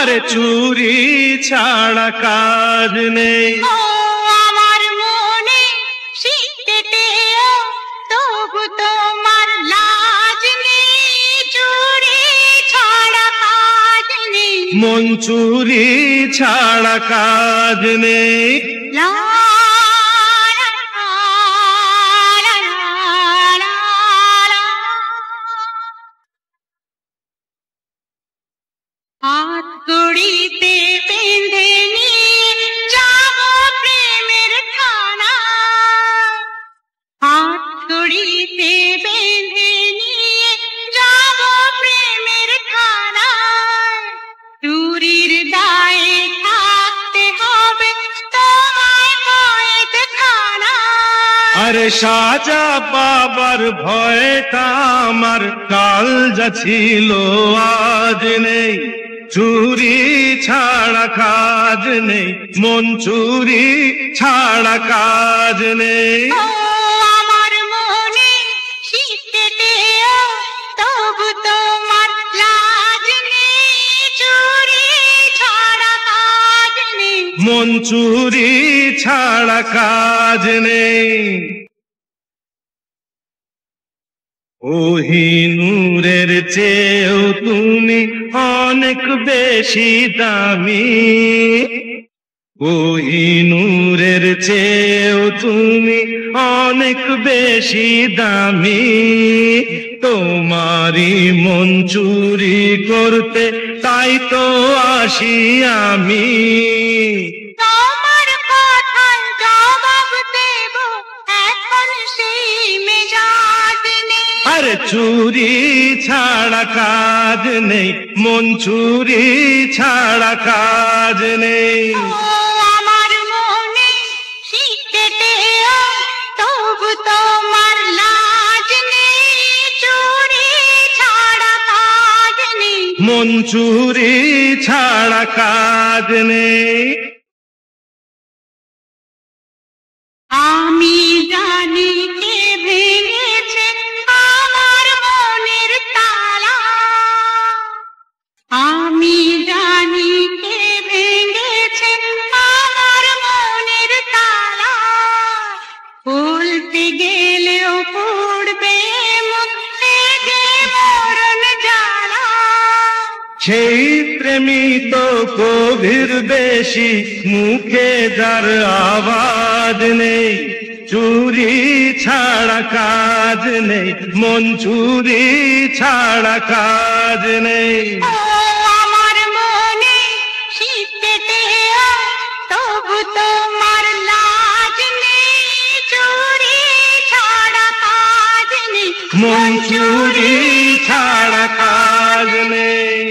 আরে চুরি ছাড়া কাজ নেই। ও আমার মনে শীতেতেও তবু তোমার লাজ নেই, চুরি ছাড়া কাজ নেই। মন চুরি ছাড়া কাজ নেই। লা লা লা লা লা। হাত কড়িতে বেঁধে নিয়ে যাব প্রেমের ঠানা, হাত কড়িতে বেঁধে নিয়ে যাব প্রেমের ঠানা। চুরির দায়ে থাকতে হবে তোমায় কয়েকখানা। আরে সাজা বাবার ভয়টা আমার কাল যা ছিল আজ নেই। চুরি ছাড়া কাজ নেই, মন চুরি ছাড়া কাজ নেই। ও আমার মনে শীতেতেও তবু তোমার লাজ নেই, চুরি ছাড়া কাজ নেই। মন চুরি ছাড়া কাজ নেই। ওহি নূরের চেয়েও তুমি অনেক বেশি দামি। ওহি নূরের চেয়েও তুমি অনেক বেশি দামি। তোমারই মন চুরি করতে তাই তো আসি আমি। তোমার কথার জবাব দেব এখন সেই মেজাজ নেই। আরে চুরি ছাড়া কাজ নেই, মন চুরি ছাড়া কাজ নেই। ও আমার মনে শীতেতেও তবু তোমার লাজ নেই, চুরি ছাড়া কাজ নেই। মন চুরি ছাড়া কাজ নেই। আমি জানি কে ভেঙেছে আমার মনের তালা, আমি জানি কে ভেঙেছে আমার মনের তালা। বলতে গেলেও পড়বে মুখ থেকে মরণ জ্বালা। সেই প্রেমী তো গভীর বেশি, মুখে যার আওয়াজ নেই। চুরি ছাড়া কাজ নেই, মন চুরি ছাড়া কাজ নেই। ও আমার মনে শীতেতেও তবু তোমার লাজ নেই, চুরি ছাড়া কাজ নেই। মন চুরি ছাড়া কাজ নেই।